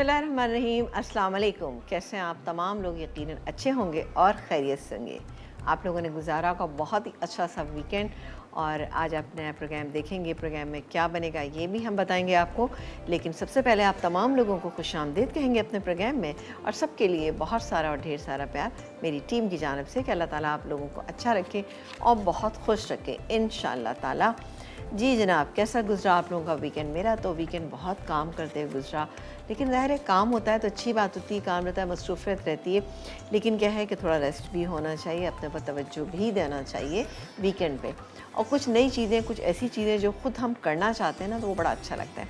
बिस्मिल्लाहिर्रहमानिर्रहीम। अस्सलाम वालेकुम। कैसे हैं आप तमाम लोग? यकीनन अच्छे होंगे और खैरियत से होंगे। आप लोगों ने गुजारा का बहुत ही अच्छा सा वीकेंड, और आज आप नया प्रोग्राम देखेंगे। प्रोग्राम में क्या बनेगा ये भी हम बताएंगे आपको, लेकिन सबसे पहले आप तमाम लोगों को खुशामदीद कहेंगे अपने प्रोग्राम में, और सबके लिए बहुत सारा और ढेर सारा प्यार मेरी टीम की जानिब से कि अल्लाह ताला आप लोगों को अच्छा रखे और बहुत खुश रखे इंशाअल्लाह ताला। जी जनाब, कैसा गुजरा आप लोगों का वीकेंड? मेरा तो वीकेंड बहुत काम करते हुए गुजरा, लेकिन ज़ाहिर है काम होता है तो अच्छी बात होती है, काम रहता है, मसरूफ़ियत रहती है, लेकिन क्या है कि थोड़ा रेस्ट भी होना चाहिए, अपने पर तवज्जो भी देना चाहिए वीकेंड पे, और कुछ नई चीज़ें, कुछ ऐसी चीज़ें जो ख़ुद हम करना चाहते हैं ना, तो वो बड़ा अच्छा लगता है।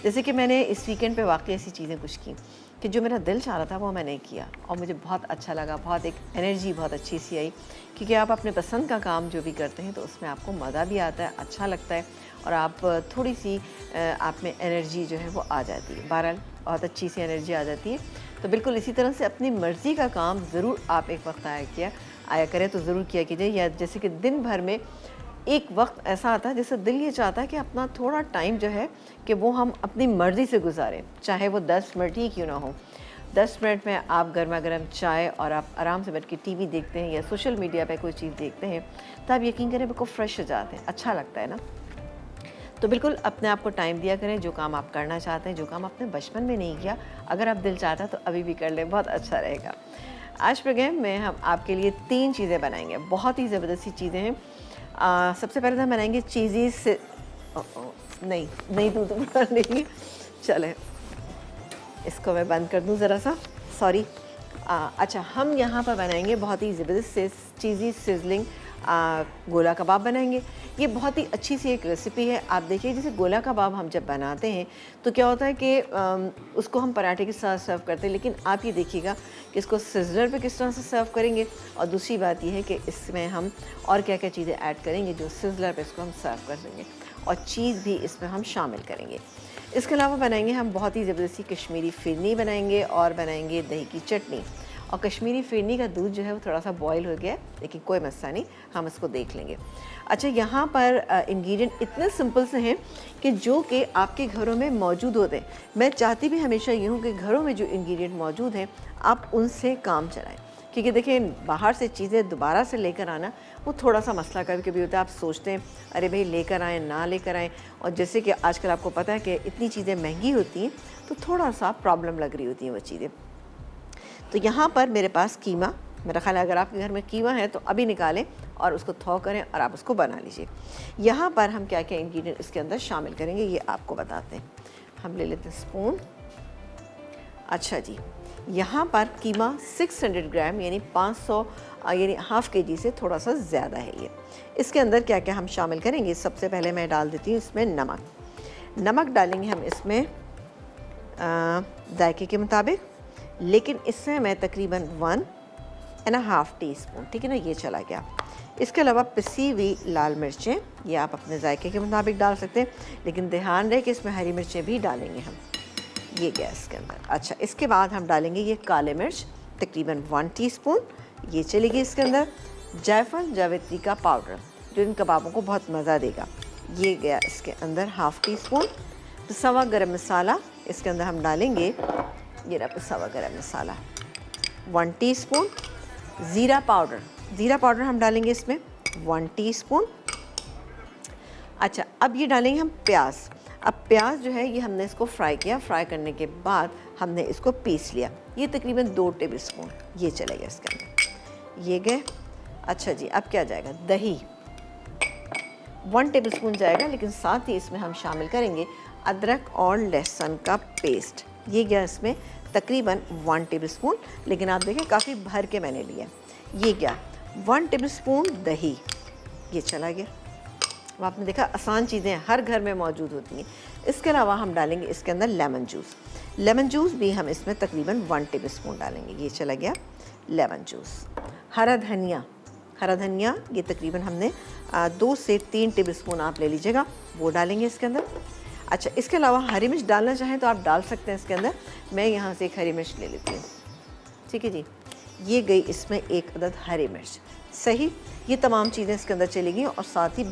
जैसे कि मैंने इस वीकेंड पे वाकई ऐसी चीज़ें कुछ की कि जो मेरा दिल चाह रहा था वो मैंने किया, और मुझे बहुत अच्छा लगा, बहुत एक एनर्जी बहुत अच्छी सी आई, क्योंकि आप अपने पसंद का काम जो भी करते हैं तो उसमें आपको मज़ा भी आता है, अच्छा लगता है, और आप थोड़ी सी आप में एनर्जी जो है वो आ जाती है। बहरहाल बहुत अच्छी सी एनर्जी आ जाती है। तो बिल्कुल इसी तरह से अपनी मर्ज़ी का काम ज़रूर आप एक वक्त आया करें तो ज़रूर किया कीजिए। या जैसे कि दिन भर में एक वक्त ऐसा आता है जैसे दिल ये चाहता है कि अपना थोड़ा टाइम जो है कि वो हम अपनी मर्ज़ी से गुजारें, चाहे वो 10 मिनट ही क्यों ना हो। 10 मिनट में आप गर्मा गर्म चाय और आप आराम से बैठ के टीवी देखते हैं या सोशल मीडिया पे कोई चीज़ देखते हैं, तो आप यकीन करें बिल्कुल फ्रेश हो जाते हैं, अच्छा लगता है ना। तो बिल्कुल अपने आप को टाइम दिया करें, जो काम आप करना चाहते हैं, जो काम आपने बचपन में नहीं किया, अगर आप दिल चाहता है तो अभी भी कर लें, बहुत अच्छा रहेगा। आज प्रोग्राम में हम आपके लिए 3 चीज़ें बनाएंगे, बहुत ही ज़बरदस्त सी चीज़ें हैं। सबसे पहले तो हम बनाएंगे चीज़ी से नहीं तू तो नहीं, चले इसको मैं बंद कर दूँ ज़रा सा, सॉरी। अच्छा, हम यहाँ पर बनाएंगे बहुत ही ज़बरदस्त चीज़ी सिजलिंग गोला कबाब बनाएंगे। ये बहुत ही अच्छी सी एक रेसिपी है। आप देखिए, जैसे गोला कबाब हम जब बनाते हैं तो क्या होता है कि उसको हम पराठे के साथ सर्व करते हैं, लेकिन आप ये देखिएगा कि इसको सिजलर पे किस तरह से सर्व करेंगे, और दूसरी बात ये है कि इसमें हम और क्या क्या चीज़ें ऐड करेंगे जो सिजलर पे इसको हम सर्व कर देंगे, और चीज़ भी इसमें हम शामिल करेंगे। इसके अलावा बनाएंगे हम बहुत ही ज़बरदस्ती कश्मीरी फिरनी बनाएंगे, और बनाएंगे दही की चटनी। और कश्मीरी फिरनी का दूध जो है वो थोड़ा सा बॉयल हो गया है, लेकिन कोई मसला नहीं, हम इसको देख लेंगे। अच्छा, यहाँ पर इंग्रेडिएंट इतने सिंपल से हैं कि जो कि आपके घरों में मौजूद होते हैं। मैं चाहती भी हमेशा ये हूँ कि घरों में जो इंग्रेडिएंट मौजूद हैं आप उनसे काम चलाएं, क्योंकि देखें बाहर से चीज़ें दोबारा से लेकर आना वो थोड़ा सा मसला कभी कभी होता है। आप सोचते हैं अरे भाई लेकर आएँ ना लेकर आएँ, और जैसे कि आजकल आपको पता है कि इतनी चीज़ें महंगी होती हैं तो थोड़ा सा प्रॉब्लम लग रही होती हैं वो चीज़ें। तो यहाँ पर मेरे पास कीमा, मेरा ख्याल है अगर आपके घर में कीमा है तो अभी निकालें और उसको थौ करें और आप उसको बना लीजिए। यहाँ पर हम क्या क्या इंग्रेडिएंट इसके अंदर शामिल करेंगे ये आपको बताते हैं। हम ले लेते हैं स्पून। अच्छा जी, यहाँ पर कीमा 600 ग्राम यानी 500 यानी हाफ़ के जी से थोड़ा सा ज़्यादा है ये। इसके अंदर क्या क्या हम शामिल करेंगे? सबसे पहले मैं डाल देती हूँ इसमें नमक डालेंगे हम इसमें जायके के मुताबिक, लेकिन इसमें मैं तकरीबन 1.5 टीस्पून, ठीक है ना, ये चला गया। इसके अलावा पिसी हुई लाल मिर्चें, ये आप अपने जायके के मुताबिक डाल सकते हैं, लेकिन ध्यान रहे कि इसमें हरी मिर्चें भी डालेंगे हम, ये गया इसके अंदर। अच्छा, इसके बाद हम डालेंगे ये काले मिर्च तकरीबन 1 टीस्पून, ये चलेगी इसके अंदर। जायफल जावित्री का पाउडर जो इन कबाबों को बहुत मज़ा देगा, ये गया इसके अंदर 1/2 टीस्पून। पिसा गरम मसाला इसके अंदर हम डालेंगे, ये रहा पिसा गरम मसाला 1 टीस्पून। ज़ीरा पाउडर हम डालेंगे इसमें 1 टीस्पून। अच्छा, अब ये डालेंगे हम प्याज। अब प्याज जो है ये हमने इसको फ्राई किया, फ्राई करने के बाद हमने इसको पीस लिया, ये तकरीबन 2 टेबलस्पून ये चलेगा इसके अंदर, ये गए। अच्छा जी, अब क्या जाएगा? दही 1 टेबलस्पून जाएगा, लेकिन साथ ही इसमें हम शामिल करेंगे अदरक और लहसुन का पेस्ट, ये गया इसमें तकरीबन 1 टेबलस्पून, लेकिन आप देखें काफ़ी भर के मैंने लिया। ये गया 1 टेबलस्पून दही, ये चला गया। अब आपने देखा आसान चीज़ें हर घर में मौजूद होती हैं। इसके अलावा हम डालेंगे इसके अंदर लेमन जूस भी हम इसमें तकरीबन 1 टेबलस्पून डालेंगे, ये चला गया लेमन जूस। हरा धनिया ये तकरीबन हमने 2 से 3 टेबलस्पून आप ले लीजिएगा, वो डालेंगे इसके अंदर। अच्छा, इसके अलावा हरी मिर्च डालना चाहें तो आप डाल सकते हैं इसके अंदर, मैं यहाँ से एक हरी मिर्च ले लेती हूँ, ठीक है जी। ये गई इसमें 1 अदद हरी मिर्च, सही। ये तमाम चीज़ें इसके अंदर चलेगी, और साथ ही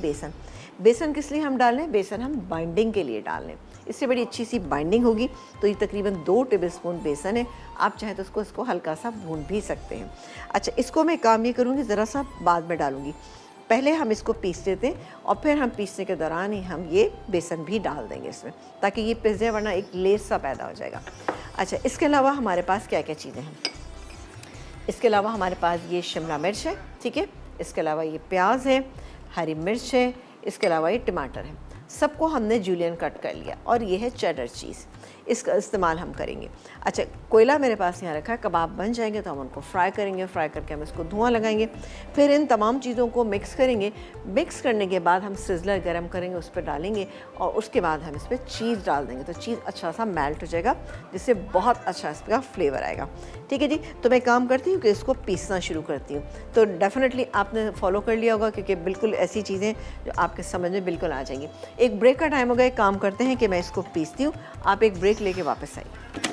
बेसन किस लिए हम डाल रहे हैं? बेसन हम बाइंडिंग के लिए डाल रहे हैं, इससे बड़ी अच्छी सी बाइंडिंग होगी। तो ये तकरीबन 2 टेबलस्पून बेसन है, आप चाहे तो इसको हल्का सा भून भी सकते हैं। अच्छा, इसको मैं काम ये करूँगी, ज़रा सा बाद में डालूँगी, पहले हम इसको पीस लेते हैं और फिर हम पीसने के दौरान ही हम ये बेसन भी डाल देंगे इसमें, ताकि ये पिस जाए, वरना एक लेस सा पैदा हो जाएगा। अच्छा, इसके अलावा हमारे पास क्या क्या चीज़ें हैं? इसके अलावा हमारे पास ये शिमला मिर्च है, ठीक है, इसके अलावा ये प्याज है, हरी मिर्च है, इसके अलावा ये टमाटर है। सबको हमने जूलियन कट कर लिया और ये है चेडर चीज़, इसका इस्तेमाल हम करेंगे। अच्छा, कोयला मेरे पास यहाँ रखा है, कबाब बन जाएंगे तो हम उनको फ्राई करेंगे, फ्राई करके हम इसको धुआं लगाएंगे, फिर इन तमाम चीज़ों को मिक्स करेंगे। मिक्स करने के बाद हम सिजलर गरम करेंगे, उस पर डालेंगे और उसके बाद हम इस पर चीज़ डाल देंगे, तो चीज़ अच्छा सा मेल्ट हो जाएगा, जिससे बहुत अच्छा इसका फ्लेवर आएगा। ठीक है जी, तो मैं काम करती हूँ कि इसको पीसना शुरू करती हूँ। तो डेफिनेटली आपने फॉलो कर लिया होगा, क्योंकि बिल्कुल ऐसी चीज़ें जो आपके समझ में बिल्कुल आ जाएंगी। एक ब्रेक का टाइम हो गया, एक काम करते हैं कि मैं इसको पीसती हूँ, आप एक ब्रेक लेके वापस आइए।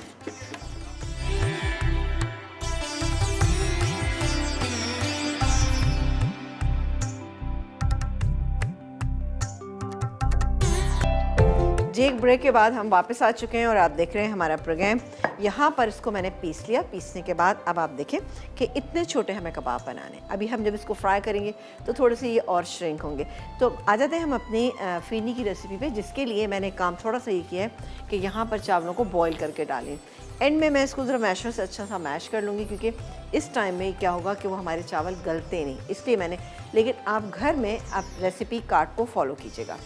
जी, एक ब्रेक के बाद हम वापस आ चुके हैं और आप देख रहे हैं हमारा प्रोग्राम। यहाँ पर इसको मैंने पीस लिया, पीसने के बाद अब आप देखें कि इतने छोटे हमें कबाब बनाने। अभी हम जब इसको फ्राई करेंगे तो थोड़े से ये और श्रिंक होंगे। तो आ जाते हैं हम अपनी फिरनी की रेसिपी पे, जिसके लिए मैंने काम थोड़ा सा ये किया है कि यहाँ पर चावलों को बॉयल करके डालें। एंड में मैं इसको ज़रा मैशर से अच्छा सा मैश कर लूँगी, क्योंकि इस टाइम में क्या होगा कि वो हमारे चावल गलते नहीं, इसलिए मैंने। लेकिन आप घर में आप रेसिपी कार्ड को फॉलो कीजिएगा।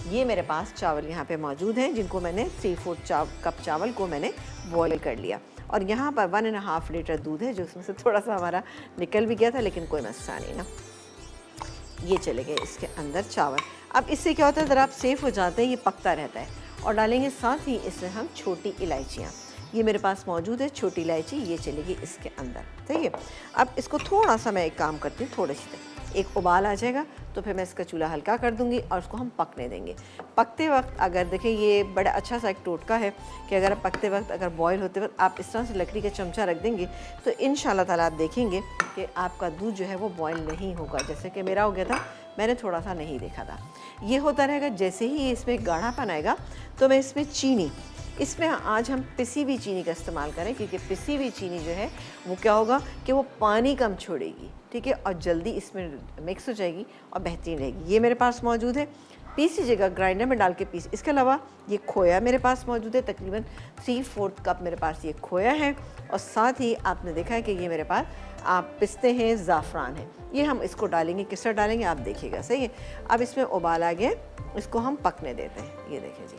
ये मेरे पास चावल यहाँ पे मौजूद हैं, जिनको मैंने 3/4 कप चावल को मैंने बॉयल कर लिया। और यहाँ पर 1.5 लीटर दूध है, जो इसमें से थोड़ा सा हमारा निकल भी गया था, लेकिन कोई मसला नहीं ना। ये चले गए इसके अंदर चावल। अब इससे क्या होता है, ज़रा आप सेफ हो जाते हैं, ये पकता रहता है। और डालेंगे साथ ही इसमें हम छोटी इलायचियाँ, ये मेरे पास मौजूद है छोटी इलायची, ये चलेगी इसके अंदर। सही है। अब इसको थोड़ा सा मैं एक काम करती हूँ, थोड़ी सी एक उबाल आ जाएगा तो फिर मैं इसका चूल्हा हल्का कर दूंगी और उसको हम पकने देंगे। पकते वक्त अगर देखें, ये बड़ा अच्छा सा एक टोटका है कि अगर पकते वक्त, अगर बॉयल होते वक्त आप इस तरह से लकड़ी का चमचा रख देंगे तो इंशाल्लाह ताला आप देखेंगे कि आपका दूध जो है वो बॉयल नहीं होगा। जैसे कि मेरा हो गया था, मैंने थोड़ा सा नहीं देखा था। ये होता रहेगा। जैसे ही इसमें गाढ़ापन आएगा तो मैं इसमें चीनी, इसमें आज हम पिसी हुई चीनी का इस्तेमाल करें, क्योंकि पिसी हुई चीनी जो है वो क्या होगा कि वो पानी कम छोड़ेगी, ठीक है, और जल्दी इसमें मिक्स हो जाएगी और बेहतरीन रहेगी। ये मेरे पास मौजूद है, पीस लीजिएगा, ग्राइंडर में डाल के पीस। इसके अलावा ये खोया मेरे पास मौजूद है, तकरीबन 3/4 कप मेरे पास ये खोया है। और साथ ही आपने देखा है कि ये मेरे पास आप पिस्ते हैं, ज़ाफ़रान है, ये हम इसको डालेंगे। किस तरह डालेंगे आप देखिएगा। सही है। अब इसमें उबाल आ गया, इसको हम पकने देते हैं। ये देखें जी,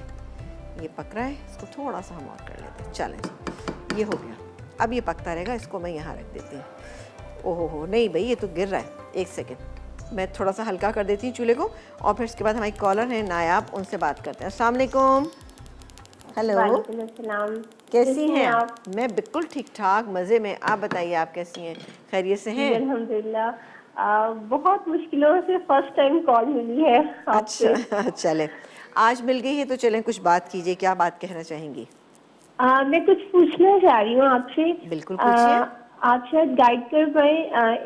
ये पक रहा है, इसको थोड़ा सा हम और कर लेते हैं। चलें जी, ये हो गया। अब ये पकता रहेगा, इसको मैं यहाँ रख देती हूँ। ओहो हो, नहीं भाई ये तो गिर रहा है। एक सेकेंड, मैं थोड़ा सा हल्का कर देती हूँ चूल्हे को, और फिर इसके बाद हमारी कॉलर हैं नायाब, उनसे बात करते हैं। अस्सलाम वालेकुम। हेलो, कैसी हैं आप? मैं बिल्कुल ठीक ठाक, मज़े में। आप बताइए, आप कैसी हैं? खैरियत से हैं? अल्हम्दुलिल्लाह। बहुत मुश्किलों से फर्स्ट टाइम कॉल मिली है आपसे। अच्छा चले, आज मिल गई है तो चलें कुछ बात कीजिए। क्या बात कहना चाहेंगी? मैं कुछ पूछना चाह रही हूँ आपसे। बिल्कुल पूछिए। आप शायद गाइड कर पाए।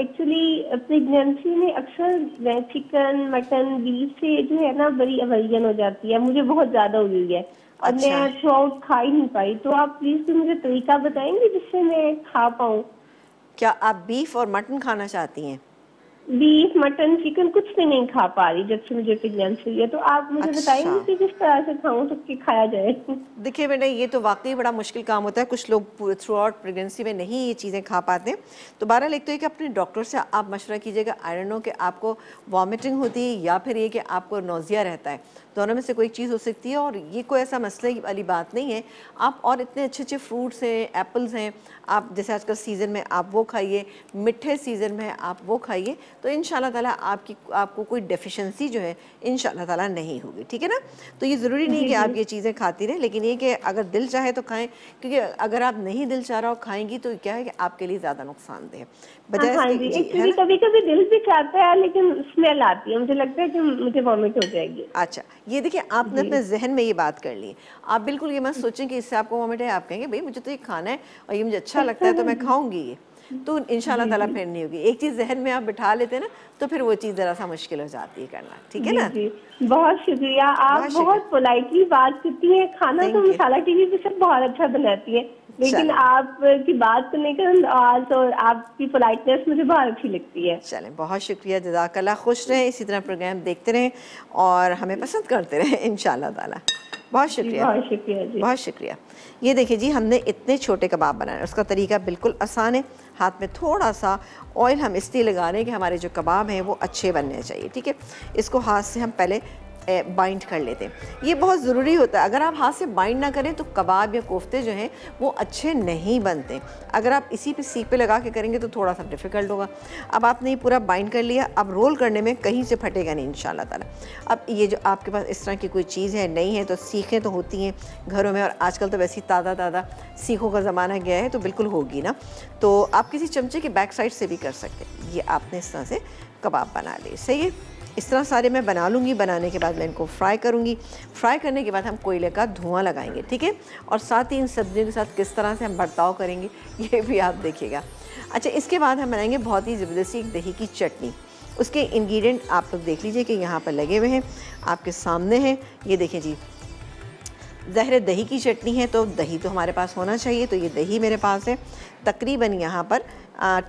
एक्चुअली प्रेगनेंसी में अक्सर चिकन, मटन, बीफ से जो है ना बड़ी एवर्जन हो जाती है, मुझे बहुत ज़्यादा हुई है और अच्छा। मैं थ्रू आउट खा ही नहीं पाई। तो आप प्लीज़ मुझे तरीका बताएंगे जिससे मैं खा पाऊँ? क्या आप बीफ और मटन खाना चाहती हैं? बीफ, मटन, चिकन कुछ भी नहीं खा पा रही जब से मुझे प्रेगनेंसी हुई है। तो आप मुझे बताएंगे कि किस तरह से खाऊं तो कि खाया जाए? देखिए बेटा, ये तो वाकई बड़ा मुश्किल काम होता है। कुछ लोग थ्रू आउट प्रेगनेंसी में नहीं ये चीज़ें खा पाते हैं। तो बहरहाल एक तो ये कि अपने डॉक्टर से आप मशवरा कीजिएगा। आई डोंट नो कि आपको वॉमिटिंग होती है या फिर ये कि आपको नोज़िया रहता है, दोनों में से कोई चीज़ हो सकती है। और ये कोई ऐसा मसले वाली बात नहीं है। आप और इतने अच्छे अच्छे फ्रूट्स हैं, एप्पल्स हैं, आप जैसे आजकल सीज़न में आप वो खाइए, मिठे सीज़न में आप वो खाइए, तो इंशाल्लाह ताला आपको कोई डेफिशिएंसी जो है इंशाल्लाह ताला नहीं होगी। ठीक है ना। तो ये ज़रूरी नहीं कि आप ये चीज़ें खाती रहें, लेकिन ये कि अगर दिल चाहे तो खाएं, क्योंकि अगर आप नहीं दिल चाह रहा हो खाएंगी तो क्या है कि आपके लिए ज़्यादा नुकसानदेह है। बजाय कभी कभी दिल भी चाहता है लेकिन स्मेल आती है, मुझे लगता है कि मुझे वॉमिट हो जाएगी। अच्छा, ये देखिए आपने अपने जहन में ये बात कर ली। आप बिल्कुल ये मत सोचें कि इससे आपको वॉमिट है। आप कहेंगे भाई मुझे तो ये खाना है और ये मुझे अच्छा लगता है तो मैं खाऊंगी ये। तो इंशाल्लाह ताला फिर नहीं होगी। एक चीज़ जहन में आप बिठा लेते हैं ना, तो फिर वो चीज़ ज़रा सा मुश्किल हो जाती है करना, ठीक है ना? जी, बहुत शुक्रिया, आप बहुत पोलाइटली बात करती हैं। खाना तो मसाला टीवी पे सब बहुत अच्छा बनाती है, लेकिन आपकी बात करने का अंदाज और आपकी पोलाइटनेस मुझे बहुत अच्छी लगती है। चलें, बहुत शुक्रिया, जज़ाकल्लाह। खुश रहें, इसी तरह प्रोग्राम देखते रहें और हमें पसंद करते रहें इंशाल्लाह ताला। बहुत शुक्रिया, बहुत शुक्रिया जी, बहुत शुक्रिया। ये देखिए जी, हमने इतने छोटे कबाब बनाए, उसका तरीका बिल्कुल आसान है। हाथ में थोड़ा सा ऑयल हम इसलिए लगा रहे हैं कि हमारे जो कबाब हैं वो अच्छे बनने चाहिए, ठीक है। इसको हाथ से हम पहले बाइंड कर लेते हैं, ये बहुत ज़रूरी होता है। अगर आप हाथ से बाइंड ना करें तो कबाब या कोफ्ते जो हैं वो अच्छे नहीं बनते। अगर आप इसी पे सीख पे लगा के करेंगे तो थोड़ा सा डिफ़िकल्ट होगा। अब आपने ये पूरा बाइंड कर लिया, अब रोल करने में कहीं से फटेगा नहीं इंशाल्लाह ताला। अब ये जो आपके पास इस तरह की कोई चीज़ है, नहीं है, तो सीखें तो होती हैं घरों में, और आजकल तो वैसे ही ताज़ा सीखों का ज़माना गया है, तो बिल्कुल होगी ना। तो आप किसी चमचे के बैक साइड से भी कर सकते हैं। ये आपने इस तरह से कबाब बना लिए, सही है। इस तरह सारे मैं बना लूँगी। बनाने के बाद मैं इनको फ्राई करूँगी। फ्राई करने के बाद हम कोयले का धुआं लगाएंगे, ठीक है। और साथ ही इन सब्जियों के साथ किस तरह से हम बर्ताव करेंगे ये भी आप देखिएगा। अच्छा, इसके बाद हम बनाएंगे बहुत ही ज़बरदस्ती एक दही की चटनी। उसके इंग्रेडिएंट आप लोग देख लीजिए कि यहाँ पर लगे हुए हैं, आपके सामने हैं। ये देखें जी, ज़ाहिर दही की चटनी है तो दही तो हमारे पास होना चाहिए, तो ये दही मेरे पास है तकरीबन यहाँ पर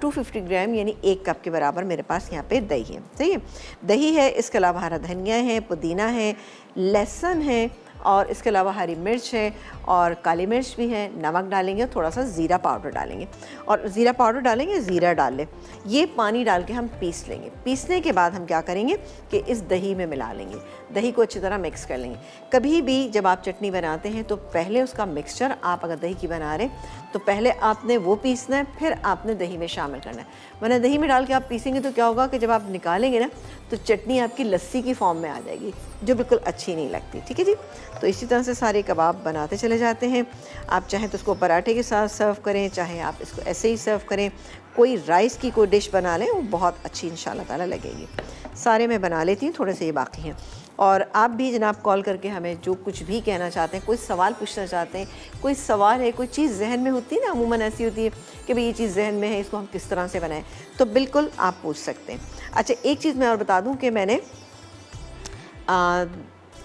250 ग्राम, यानी 1 कप के बराबर मेरे पास यहाँ पे दही है, सही है। दही है, इसके अलावा हरा धनिया है, पुदीना है, लहसुन है, और इसके अलावा हरी मिर्च है और काली मिर्च भी है। नमक डालेंगे और थोड़ा सा ज़ीरा पाउडर डालेंगे, और ज़ीरा पाउडर डालेंगे, ज़ीरा डाल लें। ये पानी डाल के हम पीस लेंगे। पीसने के बाद हम क्या करेंगे कि इस दही में मिला लेंगे, दही को अच्छी तरह मिक्स कर लेंगे। कभी भी जब आप चटनी बनाते हैं तो पहले उसका मिक्सचर, आप अगर दही की बना रहे तो पहले आपने वो पीसना है, फिर आपने दही में शामिल करना है। वरना दही में डाल के आप पीसेंगे तो क्या होगा कि जब आप निकालेंगे ना तो चटनी आपकी लस्सी की फॉर्म में आ जाएगी, जो बिल्कुल अच्छी नहीं लगती, ठीक है जी। तो इसी तरह से सारे कबाब बनाते चले जाते हैं। आप चाहें तो इसको पराठे के साथ सर्व करें, चाहे आप इसको ऐसे ही सर्व करें। कोई राइस की कोई डिश बना लें, वो बहुत अच्छी इंशाल्लाह ताला लगेगी। सारे मैं बना लेती हूँ, थोड़े से ये बाकी हैं। और आप भी जनाब कॉल करके हमें जो कुछ भी कहना चाहते हैं, कोई सवाल पूछना चाहते हैं, कोई सवाल है, कोई चीज़ जहन में होती है ना, अमूमन ऐसी होती है कि भाई ये चीज़ जहन में है, इसको हम किस तरह से बनाएं, तो बिल्कुल आप पूछ सकते हैं। अच्छा, एक चीज़ मैं और बता दूं कि मैंने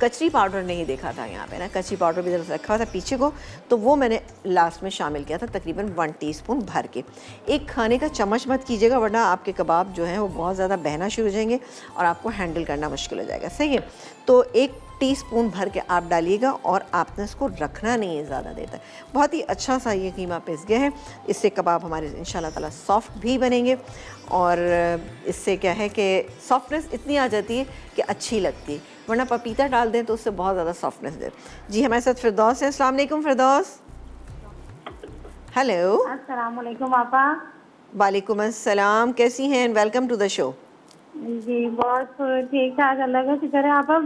कचरी पाउडर नहीं देखा था यहाँ पे ना, कचरी पाउडर भी ज़रा रखा हुआ था पीछे को, तो वो मैंने लास्ट में शामिल किया था, तकरीबन 1 टीस्पून भर के। एक खाने का चम्मच मत कीजिएगा, वरना आपके कबाब जो हैं वो बहुत ज़्यादा बहना शुरू हो जाएंगे और आपको हैंडल करना मुश्किल हो जाएगा, सही है। तो 1 टीस्पून भर के आप डालिएगा, और आपने इसको रखना नहीं है ज़्यादा देर तक। बहुत ही अच्छा सा ये कीमा पिस गया है। इससे कबाब हमारे इंशाल्लाह ताला सॉफ्ट भी बनेंगे, और इससे क्या है कि सॉफ्टनेस इतनी आ जाती है कि अच्छी लगती है, वरना पपीता डाल दें तो उससे बहुत ज़्यादा सॉफ्टनेस दे। जी, हमारे साथ फिरदौस है। अस्सलाम वालेकुम फिरदौस। हेलो। अस्सलाम वालेकुम आपा। वालेकुम अस्सलाम, कैसी हैं? Welcome to the show. जी बहुत ठीक ठाक, अल्लाह का शुक्र है। आपा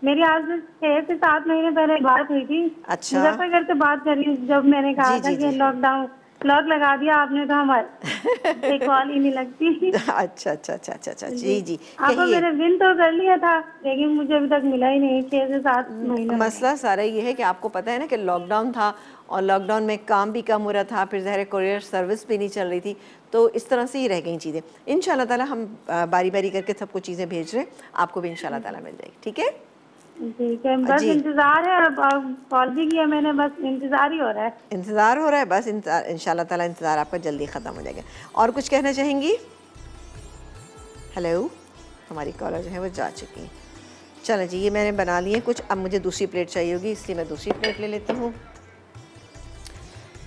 मेरी आज 6 से 7 महीने पहले बात हुई थी। अच्छा, मुजफ्फरनगर से बात करी, जब मैंने कहा था कि लॉकडाउन लॉक लगा दिया आपने तो हमारे कॉल ही नहीं लगती। अच्छा। जी आपा मैंने विन तो कर लिया था, लेकिन मुझे अभी तक मिला ही नहीं 6 से 7 महीने। मसला सारा ये है कि आपको पता है ना कि लॉकडाउन था, और लॉकडाउन में काम भी कम हो रहा था, फिर ज़ाहिर कुरियर सर्विस भी नहीं चल रही थी, तो इस तरह से ही रह गई चीज़ें। इंशाल्लाह ताला हम बारी बारी करके सबको चीज़ें भेज रहे हैं, आपको भी इंशाल्लाह ताला मिल जाएगी, ठीक है। ठीक है, बस इंतजार है। अब कॉल भी किया मैंने, बस इंतजार ही हो रहा है। इंतज़ार हो रहा है, बस इंशाल्लाह ताला इंतज़ार आपका जल्दी ख़त्म हो जाएगा। और कुछ कहना चाहेंगी? हेलो, हमारी कॉलर जो है वो जा चुकी है। चलो जी, ये मैंने बना लिए कुछ। अब मुझे दूसरी प्लेट चाहिए होगी, इसलिए मैं दूसरी प्लेट ले लेती हूँ।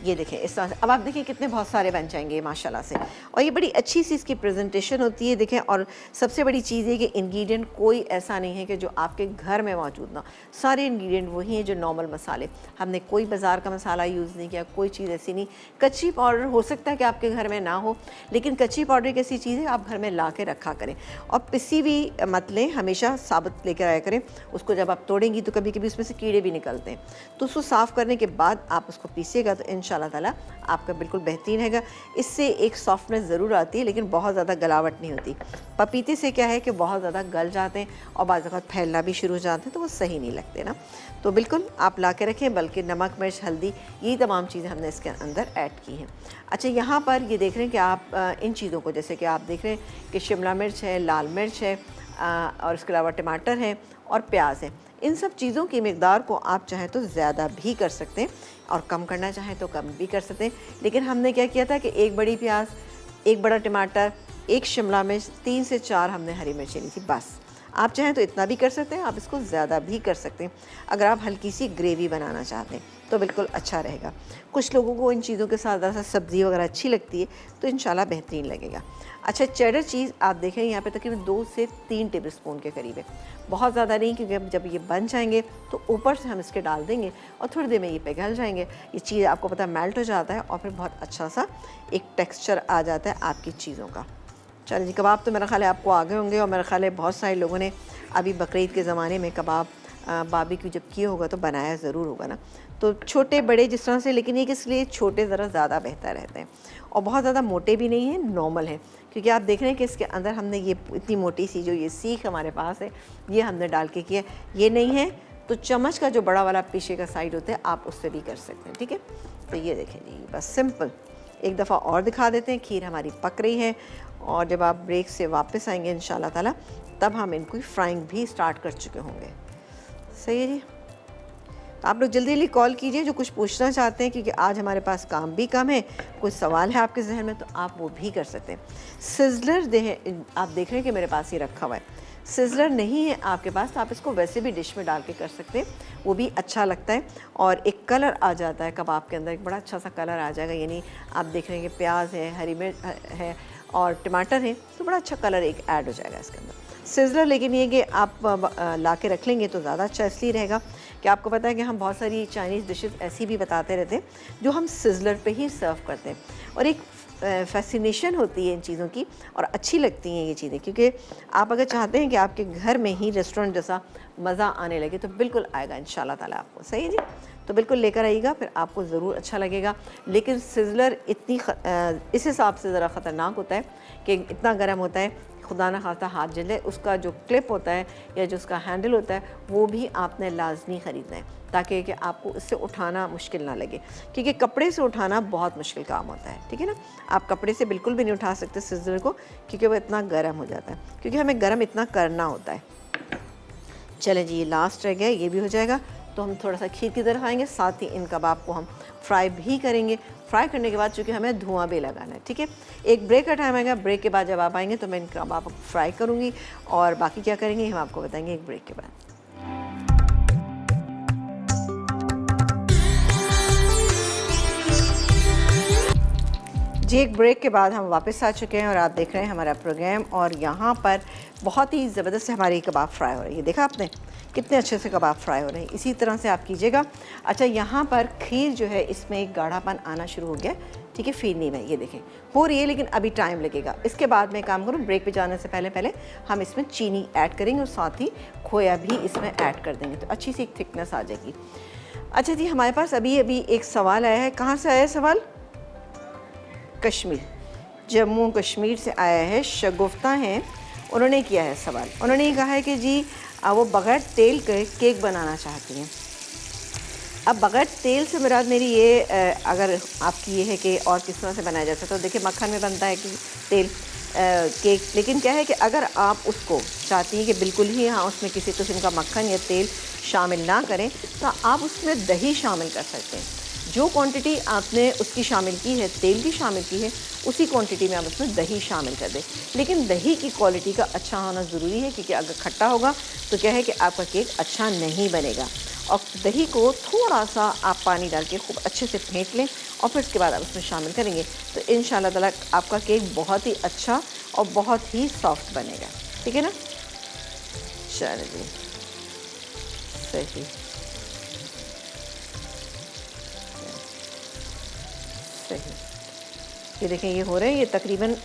ये देखें इस तरह से। अब आप देखिए कितने बहुत सारे बन जाएंगे माशाल्लाह से, और ये बड़ी अच्छी सी इसकी प्रेजेंटेशन होती है। देखें, और सबसे बड़ी चीज़ है कि इंग्रेडिएंट कोई ऐसा नहीं है कि जो आपके घर में मौजूद ना, सारे इंग्रेडिएंट वही हैं जो नॉर्मल मसाले। हमने कोई बाज़ार का मसाला यूज़ नहीं किया, कोई चीज़ ऐसी नहीं। कच्ची पाउडर हो सकता है कि आपके घर में ना हो, लेकिन कच्ची पाउडर एक ऐसी चीज़ है आप घर में ला के रखा करें, और पिसी हुई मत लें, हमेशा साबुत लेकर आया करें। उसको जब आप तोड़ेंगी तो कभी कभी उसमें से कीड़े भी निकलते हैं, तो उसको साफ़ करने के बाद आप उसको पीसिएगा तो इंशाल्लाह इंशाल्लाह ताला आपका बिल्कुल बेहतरीन रहेगा। इससे एक सॉफ्टनेस ज़रूर आती है लेकिन बहुत ज़्यादा गलावट नहीं होती। पपीते से क्या है कि बहुत ज़्यादा गल जाते हैं और बाज़ वक़्त फैलना भी शुरू हो जाते हैं, तो वो सही नहीं लगते ना। तो बिल्कुल आप ला के रखें, बल्कि नमक, मिर्च, हल्दी, यही तमाम चीज़ें हमने इसके अंदर ऐड की हैं। अच्छा, यहाँ पर ये देख रहे हैं कि आप इन चीज़ों को, जैसे कि आप देख रहे हैं कि शिमला मिर्च है, लाल मिर्च है और इसके अलावा टमाटर है और प्याज है। इन सब चीज़ों की मिक़दार को आप चाहें तो ज़्यादा भी कर सकते हैं और कम करना चाहें तो कम भी कर सकते हैं। लेकिन हमने क्या किया था कि एक बड़ी प्याज, एक बड़ा टमाटर, एक शिमला मिर्च, 3 से 4 हमने हरी मिर्ची ली थी, बस। आप चाहें तो इतना भी कर सकते हैं, आप इसको ज़्यादा भी कर सकते हैं। अगर आप हल्की सी ग्रेवी बनाना चाहते हैं तो बिल्कुल अच्छा रहेगा। कुछ लोगों को इन चीज़ों के साथ ज़रा सब्ज़ी वगैरह अच्छी लगती है तो इंशाल्लाह बेहतरीन लगेगा। अच्छा, चेडर चीज़ आप देखें यहाँ पे तकरीबन 2 से 3 टेबलस्पून के करीब है, बहुत ज़्यादा नहीं, क्योंकि अब जब ये बन जाएंगे तो ऊपर से हम इसके डाल देंगे और थोड़ी देर में ये पिघल जाएंगे। ये चीज़ आपको पता है मेल्ट हो जाता है और फिर बहुत अच्छा सा एक टेक्स्चर आ जाता है आपकी चीज़ों का। चलिए जी, कबाब तो मेरा ख्याल है आपको आगे होंगे और मेरा ख्याल है बहुत सारे लोगों ने अभी बकरीद के ज़माने में कबाब बारबेक्यू जब किए होगा तो बनाया ज़रूर होगा ना। तो छोटे बड़े जिस तरह से, लेकिन ये किस लिए छोटे ज़रा ज़्यादा बेहतर रहते हैं और बहुत ज़्यादा मोटे भी नहीं हैं, नॉर्मल है। क्योंकि आप देख रहे हैं कि इसके अंदर हमने ये इतनी मोटी सी जो ये सीख हमारे पास है ये हमने डाल के किया। ये नहीं है तो चम्मच का जो बड़ा वाला पीछे का साइड होता है आप उससे भी कर सकते हैं, ठीक है। तो ये देखें जी, बस सिंपल एक दफ़ा और दिखा देते हैं। खीर हमारी पक रही है और जब आप ब्रेक से वापस आएंगे इंशाल्लाह ताला तब हम इनको फ्राइंग भी स्टार्ट कर चुके होंगे। सही है जी। तो आप लोग जल्दी जल्दी कॉल कीजिए जो कुछ पूछना चाहते हैं, क्योंकि आज हमारे पास काम भी कम है। कुछ सवाल है आपके जहन में तो आप वो भी कर सकते हैं। सिज़लर आप देख रहे हैं कि मेरे पास ये रखा हुआ है। सिज़लर नहीं है आपके पास तो आप इसको वैसे भी डिश में डाल के कर सकते हैं, वो भी अच्छा लगता है और एक कलर आ जाता है कबाब के अंदर, एक बड़ा अच्छा सा कलर आ जाएगा। यानी आप देख रहे हैं कि प्याज है, हरी मिर्च है और टमाटर है, तो बड़ा अच्छा कलर एक ऐड हो जाएगा इसके अंदर। सिज़लर लेकिन ये कि आप ला के रख लेंगे तो ज़्यादा अच्छा इसलिए रहेगा कि आपको पता है कि हम बहुत सारी चाइनीज़ डिशेस ऐसी भी बताते रहते हैं जो हम सिज़लर पे ही सर्व करते हैं और एक फैसिनेशन होती है इन चीज़ों की और अच्छी लगती हैं ये चीज़ें। क्योंकि आप अगर चाहते हैं कि आपके घर में ही रेस्टोरेंट जैसा मज़ा आने लगे तो बिल्कुल आएगा इंशाल्लाह ताला आपको। सही है जी, तो बिल्कुल लेकर आइएगा, फिर आपको ज़रूर अच्छा लगेगा। लेकिन सिज़लर इस हिसाब से ज़रा ख़तरनाक होता है कि इतना गर्म होता है, खुदा ना खास्ता हाथ जले। उसका जो क्लिप होता है या जो उसका हैंडल होता है वो भी आपने लाजमी ख़रीदना है ताकि कि आपको इससे उठाना मुश्किल ना लगे, क्योंकि कपड़े से उठाना बहुत मुश्किल काम होता है, ठीक है ना। आप कपड़े से बिल्कुल भी नहीं उठा सकते सिज़लर को, क्योंकि वो इतना गर्म हो जाता है, क्योंकि हमें गर्म इतना करना होता है। चलें जी, ये लास्ट रह गया, ये भी हो जाएगा तो हम थोड़ा सा खीर की तरफ आएंगे, साथ ही इन कबाब को हम फ्राई भी करेंगे। फ्राई करने के बाद चूँकि हमें धुआं भी लगाना है, ठीक है। एक ब्रेक का टाइम आएगा, ब्रेक के बाद जब आप आएंगे तो मैं इन कबाब को फ्राई करूँगी और बाकी क्या करेंगे हम आपको बताएंगे एक ब्रेक के बाद। जी, एक ब्रेक के बाद हम वापस आ चुके हैं और आप देख रहे हैं हमारा प्रोग्राम और यहाँ पर बहुत ही ज़बरदस्त हमारी कबाब फ्राई हो रही है। देखा आपने कितने अच्छे से कबाब फ्राई हो रहे हैं, इसी तरह से आप कीजिएगा। अच्छा, यहाँ पर खीर जो है इसमें एक गाढ़ापन आना शुरू हो गया, ठीक है, फिरनी में ये देखें हो रही है, लेकिन अभी टाइम लगेगा। इसके बाद मैं काम करूँ, ब्रेक पे जाने से पहले हम इसमें चीनी ऐड करेंगे और साथ ही खोया भी इसमें ऐड कर देंगे तो अच्छी सी एक थिकनेस आ जाएगी। अच्छा जी, हमारे पास अभी एक सवाल आया है। कहाँ से आया है सवाल? कश्मीर, जम्मू कश्मीर से आया है। शगुफ्ता हैं, उन्होंने किया है सवाल। उन्होंने कहा है कि जी वो बग़ैर तेल के केक बनाना चाहती हैं। अब बग़ैर तेल से मुराद मेरी ये अगर आपकी ये है कि और किस तरह से बनाया जाता है तो देखिए मक्खन में बनता है कि तेल केक, लेकिन क्या है कि अगर आप उसको चाहती हैं कि बिल्कुल ही हाँ उसमें किसी किस्म का मक्खन या तेल शामिल ना करें तो आप उसमें दही शामिल कर सकते हैं। जो क्वांटिटी आपने उसकी शामिल की है, तेल की शामिल की है, उसी क्वांटिटी में आप उसमें दही शामिल कर दें। लेकिन दही की क्वालिटी का अच्छा होना ज़रूरी है, क्योंकि अगर खट्टा होगा तो क्या है कि आपका केक अच्छा नहीं बनेगा। और दही को थोड़ा सा आप पानी डाल के खूब अच्छे से फेंट लें और फिर उसके बाद आप उसमें शामिल करेंगे तो इंशाल्लाह ताला आपका केक बहुत ही अच्छा और बहुत ही सॉफ्ट बनेगा, ठीक है ना। चलिए, सही सही, ये देखें ये हो रहे हैं, ये तकरीबन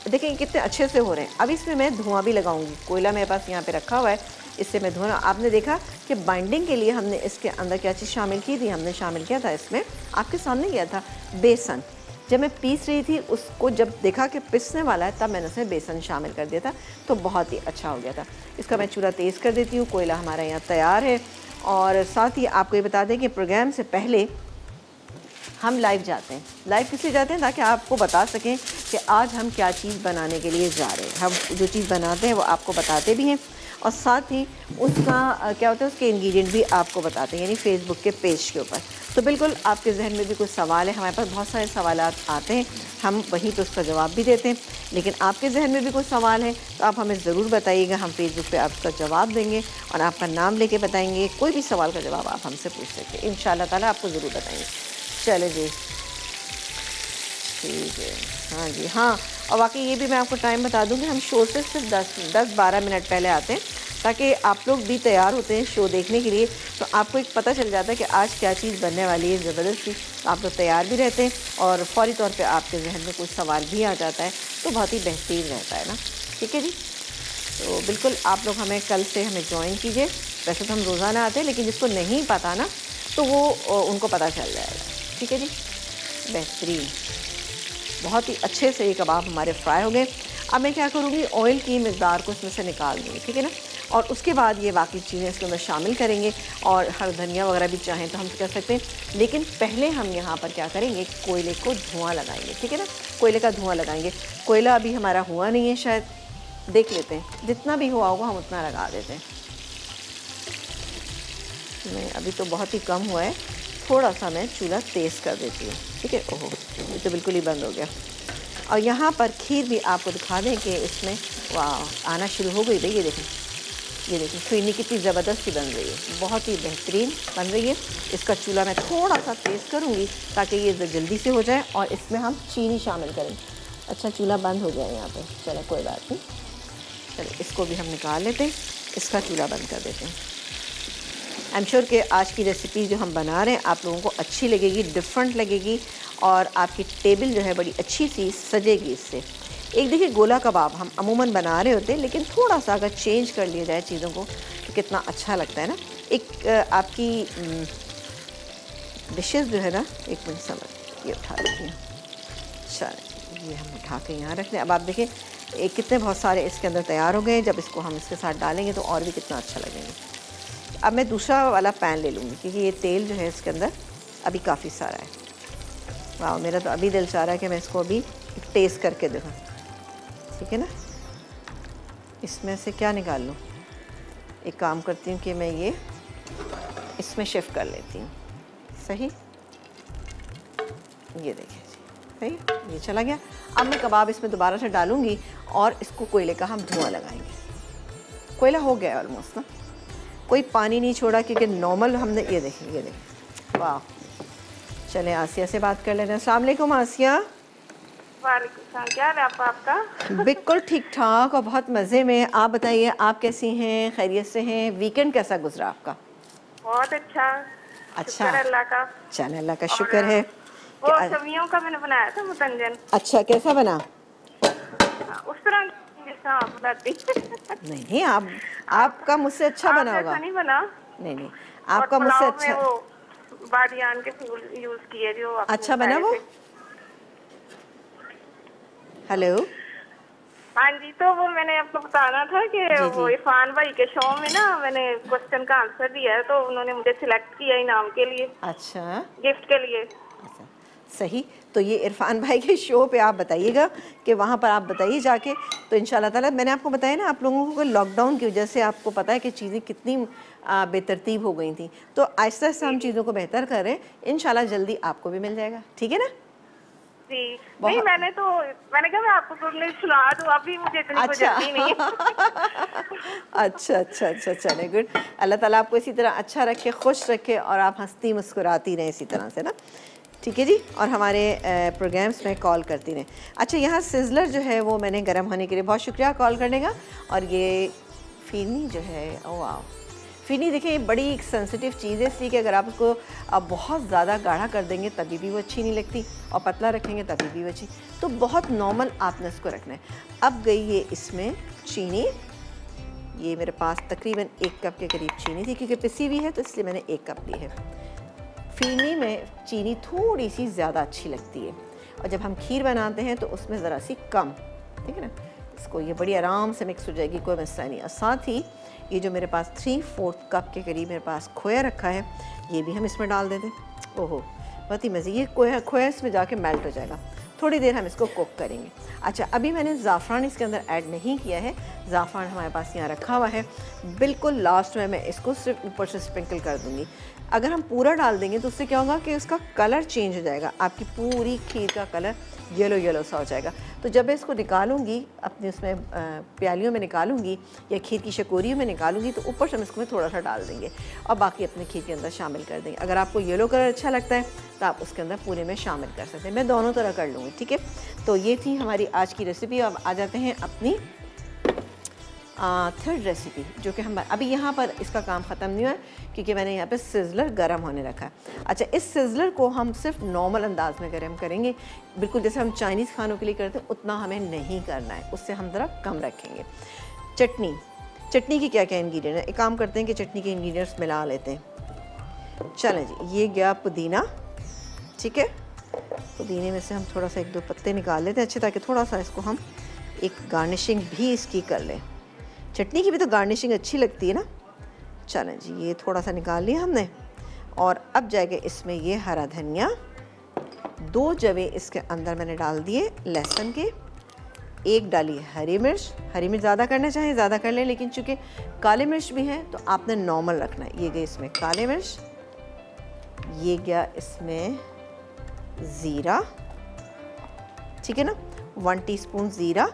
देखें ये कितने अच्छे से हो रहे हैं। अब इसमें मैं धुआं भी लगाऊंगी, कोयला मेरे पास यहाँ पे रखा हुआ है, इससे मैं धुआं। आपने देखा कि बाइंडिंग के लिए हमने इसके अंदर क्या चीज़ शामिल की थी, हमने शामिल किया था इसमें, आपके सामने किया था, बेसन। जब मैं पीस रही थी उसको, जब देखा कि पिसने वाला है तब मैंने उसमें बेसन शामिल कर दिया था, तो बहुत ही अच्छा हो गया था। इसका मैं चूल्हा तेज़ कर देती हूँ, कोयला हमारा यहाँ तैयार है। और साथ ही आपको ये बता दें कि प्रोग्राम से पहले हम लाइव जाते हैं। लाइव किसलिए जाते हैं? ताकि आपको बता सकें कि आज हम क्या चीज़ बनाने के लिए जा रहे हैं। हम जो चीज़ बनाते हैं वो आपको बताते भी हैं, और साथ ही उसका क्या होता है, उसके इंग्रेडिएंट भी आपको बताते हैं, यानी फेसबुक के पेज के ऊपर। तो बिल्कुल आपके जहन में भी कुछ सवाल है, हमारे पास बहुत सारे सवाल आते हैं, हम वहीं तो उसका जवाब भी देते हैं। लेकिन आपके जहन में भी कुछ सवाल है तो आप हमें ज़रूर बताइएगा, हम फेसबुक पे आपका जवाब देंगे और आपका नाम लेके बताएंगे। कोई भी सवाल का जवाब आप हमसे पूछ सकते हैं, इंशाअल्लाह ताला आपको ज़रूर बताएंगे। चले जी, ठीक है। हाँ जी, हाँ। और बाकी ये भी मैं आपको टाइम बता दूँगी, हम शो से सिर्फ 10-12 मिनट पहले आते हैं, ताकि आप लोग भी तैयार होते हैं शो देखने के लिए, तो आपको एक पता चल जाता है कि आज क्या चीज़ बनने वाली है ज़बरदस्त सी। तो आप लोग तैयार भी रहते हैं और फ़ौरी तौर पे आपके जहन में कुछ सवाल भी आ जाता है, तो बहुत ही बेहतरीन रहता है ना। ठीक है जी, तो बिल्कुल आप लोग हमें कल से हमें ज्वाइन कीजिए। वैसे तो हम रोज़ाना आते हैं, लेकिन जिसको नहीं पता ना तो वो उनको पता चल जाएगा। ठीक है जी, बेहतरीन, बहुत ही अच्छे से ये कबाब हमारे फ्राई हो गए। अब मैं क्या करूँगी, ऑयल की मिक़दार को इसमें से निकाल दूँगी, ठीक है ना। और उसके बाद ये बाकी चीज़ें इसके अंदर शामिल करेंगे, और हर धनिया वगैरह भी चाहें तो हम कर सकते हैं। लेकिन पहले हम यहाँ पर क्या करेंगे, कोयले को धुआं लगाएंगे, ठीक है ना। कोयले का धुआं लगाएंगे। कोयला अभी हमारा हुआ नहीं है, शायद देख लेते हैं, जितना भी हुआ होगा हम उतना लगा देते हैं। नहीं, अभी तो बहुत ही कम हुआ है, थोड़ा सा मैं चूल्हा तेज़ कर देती हूँ, ठीक है। ओहो, ये तो बिल्कुल ही बंद हो गया। और यहाँ पर खीर भी आपको दिखा दें कि इसमें वाह आना शुरू हो गई भाई। ये देखें, ये देखिए खीरनी कितनी ज़बरदस्त सी बन रही है, बहुत ही बेहतरीन बन रही है। इसका चूल्हा मैं थोड़ा सा तेज़ करूँगी ताकि ये जल्दी से हो जाए, और इसमें हम चीनी शामिल करेंगे। अच्छा, चूल्हा बंद हो गया है यहाँ पे, चलो कोई बात नहीं। चलो इसको भी हम निकाल लेते हैं, इसका चूल्हा बंद कर देते हैं। आई एम श्योर कि आज की रेसिपी जो हम बना रहे हैं आप लोगों को अच्छी लगेगी, डिफरेंट लगेगी, और आपकी टेबल जो है बड़ी अच्छी सी सजेगी इससे। एक देखिए, गोला कबाब हम अमूमन बना रहे होते हैं, लेकिन थोड़ा सा अगर चेंज कर लिया जाए चीज़ों को तो कितना अच्छा लगता है ना। एक आपकी डिशेस जो है ना, एक मिनट समझ, ये उठा लेती हूँ। चलो ये हम उठा के यहाँ रख लें। अब आप देखें एक कितने बहुत सारे इसके अंदर तैयार हो गए। जब इसको हम इसके साथ डालेंगे तो और भी कितना अच्छा लगेगा। अब मैं दूसरा वाला पैन ले लूँगी, क्योंकि ये तेल जो है इसके अंदर अभी काफ़ी सारा है। वाह, मेरा तो अभी दिल चाह रहा है कि मैं इसको अभी टेस्ट करके देखूँ, ठीक है ना। इसमें से क्या निकाल लूँ, एक काम करती हूँ कि मैं ये इसमें शिफ्ट कर लेती हूँ। सही, ये देखिए सही, ये चला गया। अब मैं कबाब इसमें दोबारा से डालूँगी और इसको कोयले का हम धुआं लगाएंगे। कोयला हो गया ऑलमोस्ट ना, कोई पानी नहीं छोड़ा, क्योंकि नॉर्मल हमने ये देखिए, ये देखिए। वाह, चलें आसिया से बात कर लेते हैं। अस्सलाम वालेकुम आसिया। वालेकुम सलाम, क्या हाल है आपका? बिल्कुल ठीक ठाक और बहुत मज़े में। आप बताइए, आप कैसी हैं, खैरियत से हैं? वीकेंड कैसा गुजरा आपका? बहुत अच्छा। अच्छा, शुक्र अल्लाह का। चलें, अल्लाह का शुक्र है। वो सब्जियों का मैंने बनाया था मुतंजन। अच्छा, कैसा बना? उस तरह जैसा आप बताती। नहीं, आपका मुझसे अच्छा बना होगा। नहीं बना? नहीं, आपका मुझसे अच्छा। वो बादियान के फूल यूज किए जो अच्छा बना वो। हेलो, हाँ जी, तो वो मैंने आपको बताना था कि वो इरफान भाई के शो में ना मैंने क्वेश्चन का आंसर दिया है, तो उन्होंने मुझे सिलेक्ट किया इनाम के लिए। अच्छा, गिफ्ट के लिए। अच्छा, सही। तो ये इरफान भाई के शो पे आप बताइएगा कि वहाँ पर आप बताइए जाके, तो इंशाल्लाह ताला। मैंने आपको बताया ना, आप लोगों को लॉकडाउन की वजह से आपको पता है कि चीज़ें कितनी बेतरतीब हो गई थी, तो आहिस्ता आहिस्ता हम चीज़ों को बेहतर कर रहे हैं। इंशाल्लाह जल्दी आपको भी मिल जाएगा, ठीक है ना जी। नहीं, मैंने कहा मैं आपको कुछ सुना दूं, अभी मुझे इतनी कोई जल्दी नहीं है। अच्छा, चले, गुड। अल्लाह ताला आपको इसी तरह अच्छा रखे, खुश रखे, और आप हंसती मुस्कुराती रहें इसी तरह से ना, ठीक है जी। और हमारे प्रोग्राम्स में कॉल करती रहें। अच्छा, यहाँ सिजलर जो है वो मैंने गर्म होने के लिए, बहुत शुक्रिया कॉल करने का। और ये फिरनी जो है, ओ वाह, फिरनी देखिए ये बड़ी एक सेंसिटिव चीज़ है, इसलिए कि अगर आप उसको बहुत ज़्यादा गाढ़ा कर देंगे तभी भी वो अच्छी नहीं लगती, और पतला रखेंगे तभी भी वो अच्छी, तो बहुत नॉर्मल आपने इसको रखना है। अब गई ये इसमें चीनी, ये मेरे पास तकरीबन 1 कप के करीब चीनी थी, क्योंकि पिसी हुई है तो इसलिए मैंने 1 कप ली है। फिरनी में चीनी थोड़ी सी ज़्यादा अच्छी लगती है, और जब हम खीर बनाते हैं तो उसमें ज़रा सी कम, ठीक है ना। इसको ये बड़ी आराम से मिक्स हो जाएगी, कोई मसला नहीं। और साथ ही ये जो मेरे पास 3/4 कप के करीब मेरे पास खोया रखा है, ये भी हम इसमें डाल देते हैं। ओहो बहुत ही मज़े, ये खोया इसमें जाके मेल्ट हो जाएगा। थोड़ी देर हम इसको कुक करेंगे। अच्छा, अभी मैंने ज़ाफ़रान इसके अंदर ऐड नहीं किया है, ज़ाफ़रान हमारे पास यहाँ रखा हुआ है, बिल्कुल लास्ट में मैं इसको सिर्फ ऊपर से स्प्रिंकल कर दूँगी। अगर हम पूरा डाल देंगे तो उससे क्या होगा कि उसका कलर चेंज हो जाएगा, आपकी पूरी खीर का कलर येलो सा हो जाएगा। तो जब मैं इसको निकालूंगी अपने उसमें प्यालियों में निकालूंगी या खीर की शकोरियों में निकालूंगी, तो ऊपर से हम इसको थोड़ा सा डाल देंगे और बाकी अपने खीर के अंदर शामिल कर देंगे। अगर आपको येलो कलर अच्छा लगता है तो आप उसके अंदर पूरे में शामिल कर सकते हैं, मैं दोनों तरह कर लूँगी, ठीक है। तो ये थी हमारी आज की रेसिपी। अब आ जाते हैं अपनी थर्ड रेसिपी, जो कि हम अभी यहाँ पर इसका काम ख़त्म नहीं हुआ है, क्योंकि मैंने यहाँ पे सिज़लर गर्म होने रखा है। अच्छा, इस सिज़लर को हम सिर्फ नॉर्मल अंदाज में गर्म करेंगे, बिल्कुल जैसे हम चाइनीज़ खानों के लिए करते हैं उतना हमें नहीं करना है, उससे हम ज़रा कम रखेंगे। चटनी की क्या क्या इंग्रेडिएंट है, एक काम करते हैं कि चटनी के इंग्रेडिएंट्स मिला लेते हैं। चलें जी, ये गया पुदीना, ठीक है। पुदीने में से हम थोड़ा सा 1-2 पत्ते निकाल लेते हैं अच्छे, ताकि थोड़ा सा इसको हम एक गार्निशिंग भी इसकी कर लें। चटनी की भी तो गार्निशिंग अच्छी लगती है ना। चलें जी, ये थोड़ा सा निकाल लिया हमने, और अब जाएगा इसमें ये हरा धनिया, 2 जवे इसके अंदर मैंने डाल दिए लहसुन के, 1 डाली हरी मिर्च ज़्यादा करना चाहें ज़्यादा कर लें, लेकिन चूँकि काली मिर्च भी है तो आपने नॉर्मल रखना है। ये गई इसमें काली मिर्च, ये गया इसमें ज़ीरा, ठीक है ना, 1 टीस्पून ज़ीरा,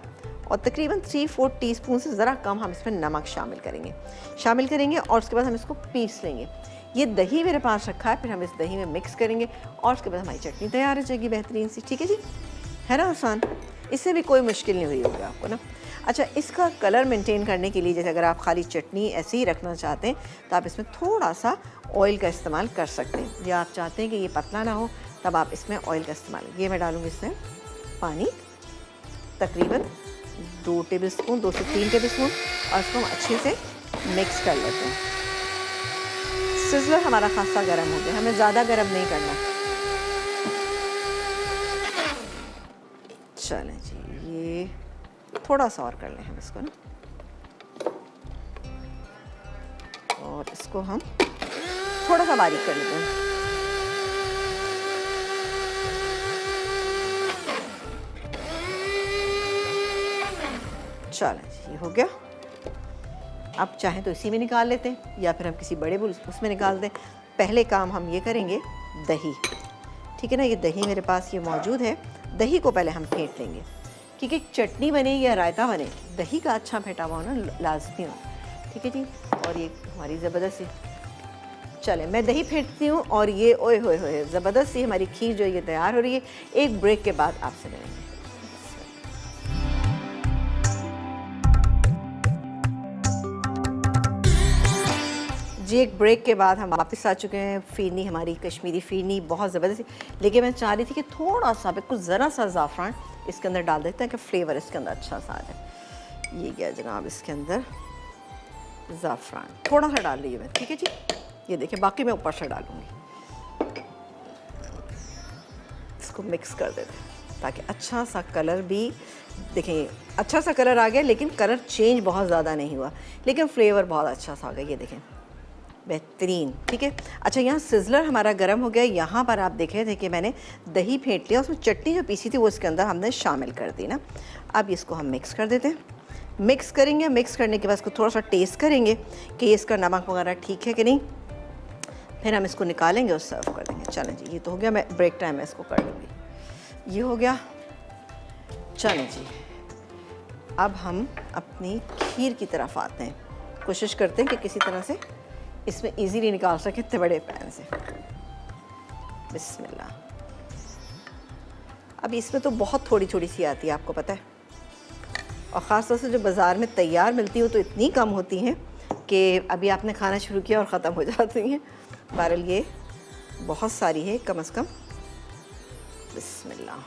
और तकरीबन 3/4 टीस्पून से ज़रा कम हम इसमें नमक शामिल करेंगे और उसके बाद हम इसको पीस लेंगे। ये दही मेरे पास रखा है, फिर हम इस दही में मिक्स करेंगे और उसके बाद हमारी चटनी तैयार हो जाएगी बेहतरीन सी, ठीक है जी। है ना आसान, इससे भी कोई मुश्किल नहीं हुई होगी आपको ना। अच्छा, इसका कलर मेंटेन करने के लिए, जैसे अगर आप खाली चटनी ऐसे ही रखना चाहते हैं तो आप इसमें थोड़ा सा ऑयल का इस्तेमाल कर सकते हैं, या आप चाहते हैं कि ये पतला ना हो तब आप इसमें ऑयल का इस्तेमाल। ये मैं डालूँगी इसमें पानी तकरीबन 2 टेबलस्पून, 2 से 3 टेबलस्पून, और इसको हम अच्छे से मिक्स कर लेते हैं। सिज़लर हमारा खासा गर्म हो गया, हमें ज़्यादा गर्म नहीं करना। चलें जी, ये थोड़ा सा और कर लें हम इसको ना, और इसको हम थोड़ा सा बारीक कर लेते हैं। चलें जी, ये हो गया। अब चाहें तो इसी में निकाल लेते हैं, या फिर हम किसी बड़े बुल उसमें निकाल दें। पहले काम हम ये करेंगे, दही, ठीक है ना, ये दही मेरे पास ये मौजूद है। दही को पहले हम फेंट लेंगे, क्योंकि चटनी बने या रायता बने दही का अच्छा फेंटा हुआ होना लाजमी हो, ठीक है जी। और ये हमारी ज़बरदस्त सी, चलें मैं दही फेंटती हूँ, और ये ओए होए होए ज़बरदस्त सी हमारी खीर जो ये तैयार हो रही है। एक ब्रेक के बाद आपसे मिलेंगे जी। एक ब्रेक के बाद हम वापस आ चुके हैं। फिरनी हमारी कश्मीरी फिरनी बहुत ज़बरदस्त, लेकिन मैं चाह रही थी कि थोड़ा सा बिल्कुल ज़रा सा ज़ाफ़रान इसके अंदर डाल देते हैं कि फ्लेवर इसके अंदर अच्छा सा आ जाए। ये क्या जनाब, इसके अंदर ज़ाफ़रान थोड़ा सा डाल लीजिए मैं, ठीक है जी। ये देखिए, बाकी मैं ऊपर से डालूँगी। इसको मिक्स कर देते हैं ताकि अच्छा सा कलर भी, देखें अच्छा सा कलर आ गया, लेकिन कलर चेंज बहुत ज़्यादा नहीं हुआ, लेकिन फ्लेवर बहुत अच्छा सा आ गया। ये देखें, बेहतरीन, ठीक है। अच्छा, यहाँ सिज़लर हमारा गर्म हो गया। यहाँ पर आप देख रहे थे कि मैंने दही फेंट लिया, उसमें चटनी जो पीसी थी वो इसके अंदर हमने शामिल कर दी ना। अब इसको हम मिक्स कर देते हैं। मिक्स करेंगे, मिक्स करने के बाद इसको थोड़ा सा टेस्ट करेंगे कि इसका नमक वगैरह ठीक है कि नहीं, फिर हम इसको निकालेंगे और सर्व कर देंगे। चलें जी, ये तो हो गया, मैं ब्रेक टाइम में इसको कर लूँगी। ये हो गया। चलें जी, अब हम अपनी खीर की तरफ आते हैं। कोशिश करते हैं कि किसी तरह से इसमें इजीली निकाल सके इतने बड़े पैन से। बिस्मिल्लाह। अब इसमें तो बहुत थोड़ी थोड़ी सी आती है, आपको पता है, और ख़ास तौर से जो बाज़ार में तैयार मिलती हो तो इतनी कम होती हैं कि अभी आपने खाना शुरू किया और ख़त्म हो जाती हैं। बहरहाल ये बहुत सारी है कम से कम। बिस्मिल्लाह,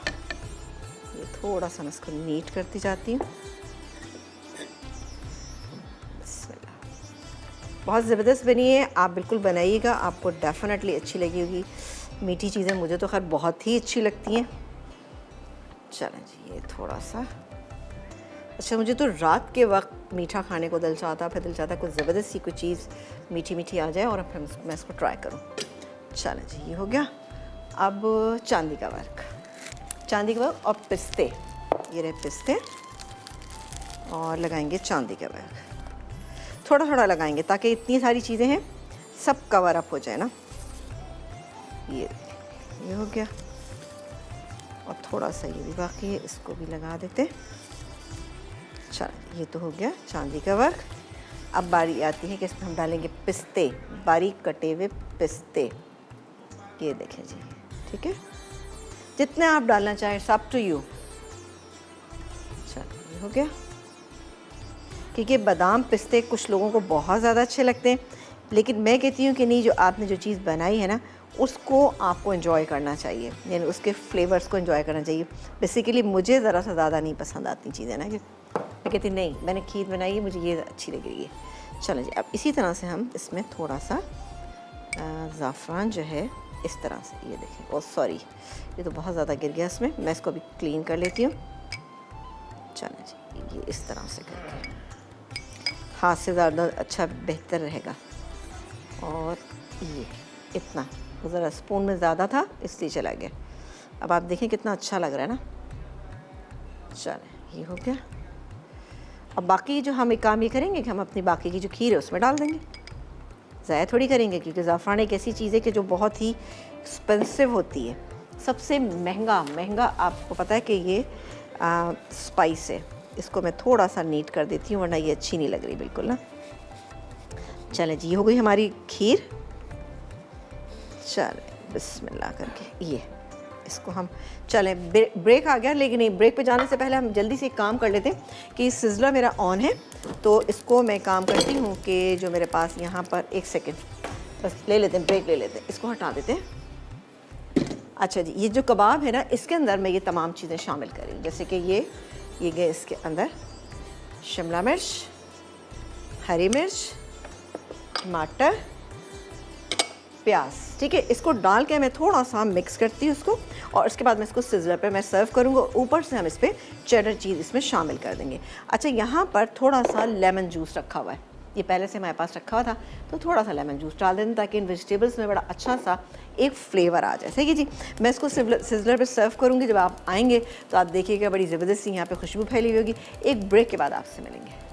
ये थोड़ा सा मैं इसको नीट करती जाती हूँ। बिस्मिल्लाह, बहुत ज़बरदस्त बनी है, आप बिल्कुल बनाइएगा, आपको डेफिनेटली अच्छी लगी होगी। मीठी चीज़ें मुझे तो खैर बहुत ही अच्छी लगती हैं। चलें जी, ये थोड़ा सा अच्छा, मुझे तो रात के वक्त मीठा खाने को दिल चाहता, फिर दिल चाहता कुछ ज़बरदस्त सी कोई चीज़ मीठी मीठी आ जाए और फिर मैं इसको ट्राई करूँ। चलें जी, ये हो गया। अब चांदी का वर्क, चांदी का वर्क और पिस्ते, ये रहे पिस्ते, और लगाएंगे चांदी का वर्क। थोड़ा थोड़ा लगाएंगे ताकि इतनी सारी चीज़ें हैं सब कवर अप हो जाए ना। ये हो गया, और थोड़ा सा ये भी बाकी है, इसको भी लगा देते। चलो, ये तो हो गया चांदी का वर्क। अब बारी आती है कि इसमें हम डालेंगे पिस्ते, बारीक कटे हुए पिस्ते। ये देखें जी, ठीक है, जितने आप डालना चाहें, सब टू यू। चलो, ये हो गया। क्योंकि बादाम पिस्ते कुछ लोगों को बहुत ज़्यादा अच्छे लगते हैं, लेकिन मैं कहती हूँ कि नहीं, जो आपने जो चीज़ बनाई है ना, उसको आपको एंजॉय करना चाहिए, यानी उसके फ्लेवर्स को एंजॉय करना चाहिए। बेसिकली मुझे ज़रा सा ज़्यादा नहीं पसंद आती चीज़ें ना, कि मैं कहती नहीं, मैंने खीर बनाई है, मुझे ये अच्छी लगेगी। चलो जी, अब इसी तरह से हम इसमें थोड़ा सा ज़ाफ़रान जो है इस तरह से, ये देखें, ओह सॉरी, ये तो बहुत ज़्यादा गिर गया इसमें, मैं इसको अभी क्लीन कर लेती हूँ। चलो जी, ये इस तरह से करके हाथ से ज़्यादा अच्छा बेहतर रहेगा। और ये इतना ज़रा स्पून में ज़्यादा था इसलिए चला गया। अब आप देखें कितना अच्छा लग रहा है ना। चलें, ये हो गया। अब बाकी जो हम एक काम ये करेंगे कि हम अपनी बाकी की जो खीर है उसमें डाल देंगे, ज़ाया थोड़ी करेंगे, क्योंकि ज़ाफ़रान एक ऐसी चीज़ है कि जो बहुत ही एक्सपेंसिव होती है, सबसे महंगा आपको पता है कि ये स्पाइस है। इसको मैं थोड़ा सा नीट कर देती हूँ, वरना ये अच्छी नहीं लग रही बिल्कुल ना। चलें जी, ये हो गई हमारी खीर। चलें, बिस्मिल्लाह करके ये इसको हम, चलें ब्रेक आ गया, लेकिन नहीं, ब्रेक पे जाने से पहले हम जल्दी से एक काम कर लेते हैं कि सिज़लर मेरा ऑन है, तो इसको मैं काम करती हूँ कि जो मेरे पास यहाँ पर, एक सेकेंड बस ले लेते हैं, ब्रेक ले लेते हैं, इसको हटा देते हैं। अच्छा जी, ये जो कबाब है ना, इसके अंदर मैं ये तमाम चीज़ें शामिल करें, जैसे कि ये गए इसके अंदर शिमला मिर्च, हरी मिर्च, टमाटर, प्याज, ठीक है। इसको डाल के मैं थोड़ा सा मिक्स करती हूँ उसको, और उसके बाद मैं इसको सिज़लर पे मैं सर्व करूँगा। ऊपर से हम इस पर चेडर चीज़ इसमें शामिल कर देंगे। अच्छा, यहाँ पर थोड़ा सा लेमन जूस रखा हुआ है, ये पहले से हमारे पास रखा हुआ था, तो थोड़ा सा लेमन जूस डाल दें ताकि इन वेजिटेबल्स में बड़ा अच्छा सा एक फ्लेवर आ जाए। सही है जी, मैं इसको सिज़लर पे सर्व करूँगी। जब आप आएंगे तो आप देखिएगा बड़ी ज़बरदस्त सी यहाँ पे खुशबू फैली हुई होगी। एक ब्रेक के बाद आपसे मिलेंगे।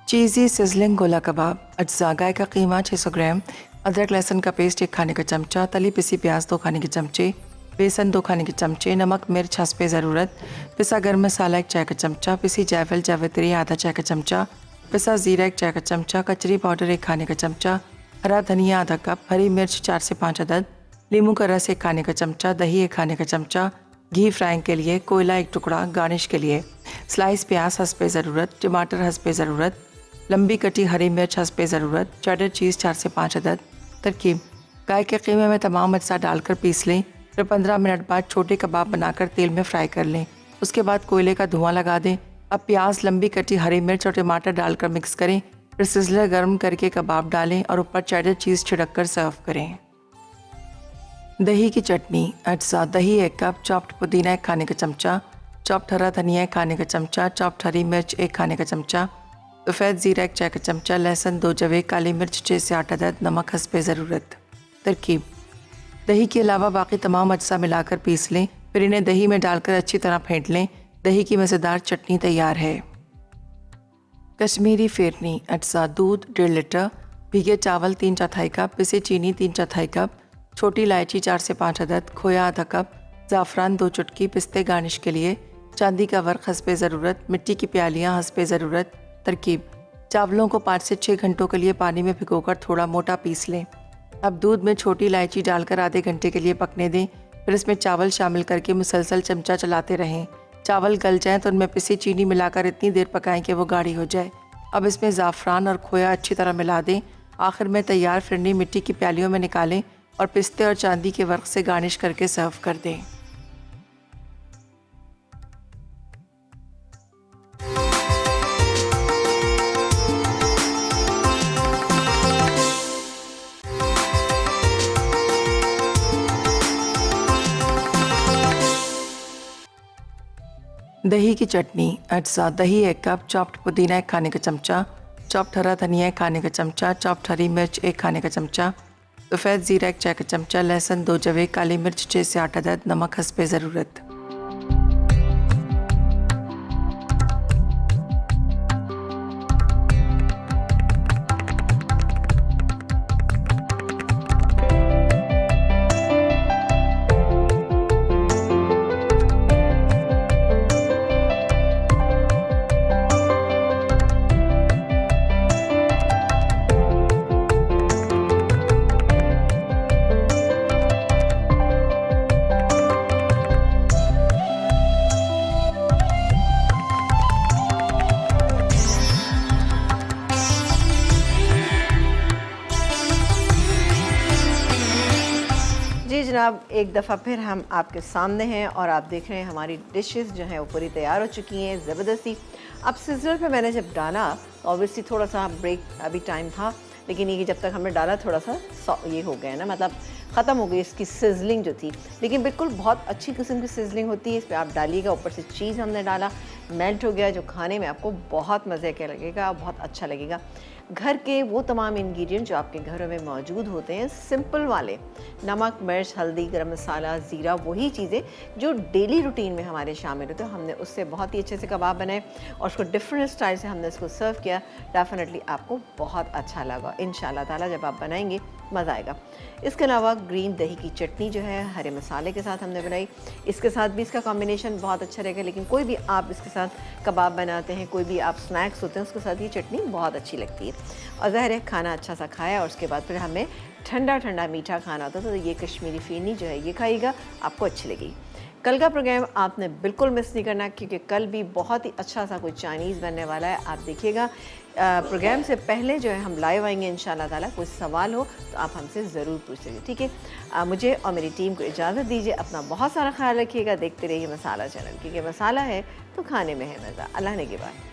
चीज़ी सिजलिंग गोला कबाब। अज्जा: गाय का कीमा 600 ग्राम, अदरक लहसुन का पेस्ट 1 खाने का चमचा, तली पिसी प्याज 2 खाने के चमचे, बेसन 2 खाने के चमचे, नमक मिर्च हस्बे ज़रूरत, पिसा गर्म मसाला 1 चाय का चमचा, पिसी जायफल जावित्री आधा चाय का चमचा, पिसा ज़ीरा 1 चाय का चमचा, कचरी पाउडर 1 खाने का चमचा, हरा धनिया आधा कप, हरी मिर्च 4 से 5 अदद, नींबू का रस 1 खाने का चमचा, दही 1 खाने का चमचा, घी फ्राइंग के लिए, कोयला 1 टुकड़ा, गार्निश के लिए स्लाइस प्याज हस्बे ज़रूरत, टमाटर हस्बे ज़रूरत, लंबी कटी हरी मिर्च हस्बे ज़रूरत, चेडर चीज़ 4 से 5 अदद। तरकीब: गाय के कीमे में तमाम अज्जा डालकर पीस लें, फिर 15 मिनट बाद छोटे कबाब बनाकर तेल में फ्राई कर लें। उसके बाद कोयले का धुआं लगा दें। अब प्याज, लंबी कटी हरी मिर्च और टमाटर डालकर मिक्स करें, फिर सिज़लर गर्म करके कबाब डालें और ऊपर चेडर चीज़ छिड़क कर सर्व करें। दही की चटनी। अज्जा: दही 1 कप, चॉप्ड पुदीना 1 खाने का चमचा, चॉप्ड हरा धनिया 1 खाने का चमचा, चॉप्ड हरी मिर्च 1 खाने का चमचा, सफ़ेद ज़ीरा 1 चाय का चमचा, लहसुन 2 जवे, काली मिर्च 6 से 8 अदद, नमक हस्बे ज़रूरत। तरकीब: दही के अलावा बाकी तमाम अज्जा मिलाकर पीस लें, फिर इन्हें दही में डालकर अच्छी तरह फेंट लें। दही की मज़ेदार चटनी तैयार है। कश्मीरी फिरनी। अज्जा: दूध 1.5 लीटर, भीगे चावल 3/4 कप, पिसी चीनी 3/4 कप, छोटी इलायची 4 से 5 अदद, खोया आधा कप, ज़ाफ़रान 2 चुटकी, पिस्ते गार्निश के लिए, चांदी का वर्क हस्बे ज़रूरत, मिट्टी की प्यालियाँ हस्बे ज़रूरत। तरकीब: चावलों को 5 से 6 घंटों के लिए पानी में भिगोकर थोड़ा मोटा पीस लें। अब दूध में छोटी इलायची डालकर आधे घंटे के लिए पकने दें। फिर इसमें चावल शामिल करके मुसलसल चमचा चलाते रहें। चावल गल जाएं तो उनमें पिसी चीनी मिलाकर इतनी देर पकाएं कि वो गाढ़ी हो जाए। अब इसमें ज़ाफ़रान और खोया अच्छी तरह मिला दें। आखिर में तैयार फिरनी मिट्टी की प्यालियों में निकालें और पिस्ते और चांदी के वर्क से गार्निश करके सर्व कर दें। दही की चटनी अज्जा: दही 1 कप, चॉप्ड पुदीना 1 खाने का चमचा, चॉप्ड हरा धनिया 1 खाने का चमचा, चॉप्ड हरी मिर्च 1 खाने का चमचा, सफ़ेद ज़ीरा 1 चाय का चमचा, लहसुन 2 जवे, काली मिर्च 6 से 8 अदद, नमक हस्बे ज़रूरत। जी जनाब, एक दफ़ा फिर हम आपके सामने हैं और आप देख रहे हैं हमारी डिशेस जो हैं वो पूरी तैयार हो चुकी हैं ज़बरदस्ती। अब सिज़लर पे मैंने जब डाला तो ऑब्वियसली थोड़ा सा ब्रेक अभी टाइम था, लेकिन ये जब तक हमने डाला थोड़ा सा ये हो गया ना, मतलब ख़त्म हो गई इसकी सिजलिंग जो थी। लेकिन बिल्कुल बहुत अच्छी किस्म की सिजलिंग होती है। इस पर आप डालिएगा, ऊपर से चीज़ हमने डाला, मेल्ट हो गया, जो खाने में आपको बहुत मज़े का लगेगा, बहुत अच्छा लगेगा। घर के वो तमाम इंग्रेडिएंट जो आपके घरों में मौजूद होते हैं, सिंपल वाले, नमक, मिर्च, हल्दी, गरम मसाला, ज़ीरा, वही चीज़ें जो डेली रूटीन में हमारे शामिल होते हैं, हमने उससे बहुत ही अच्छे से कबाब बनाए और उसको डिफरेंट स्टाइल से हमने इसको सर्व किया। डेफिनेटली आपको बहुत अच्छा लगा इंशाल्लाह ताला। जब आप बनाएंगे मज़ा आएगा। इसके अलावा ग्रीन दही की चटनी जो है हरे मसाले के साथ हमने बनाई, इसके साथ भी इसका कॉम्बिनेशन बहुत अच्छा रहेगा। लेकिन कोई भी आप इसके साथ कबाब बनाते हैं, कोई भी आप स्नैक्स होते हैं, उसके साथ ये चटनी बहुत अच्छी लगती है। और ज़ाहिर है खाना अच्छा सा खाया और उसके बाद फिर हमें ठंडा ठंडा मीठा खाना होता है, तो ये कश्मीरी फ़ीनी जो है ये खाइएगा, आपको अच्छी लगेगी। कल का प्रोग्राम आपने बिल्कुल मिस नहीं करना, क्योंकि कल भी बहुत ही अच्छा सा कोई चाइनीज़ बनने वाला है। आप देखिएगा। प्रोग्राम से पहले जो है हम लाइव आएंगे इंशाल्लाह ताला। कोई सवाल हो तो आप हमसे ज़रूर पूछ लीजिए, ठीक है। मुझे और मेरी टीम को इजाज़त दीजिए। अपना बहुत सारा ख्याल रखिएगा। देखते रहिए मसाला चैनल, क्योंकि मसाला है तो खाने में है मज़ा। अल्लाह ने के बाद।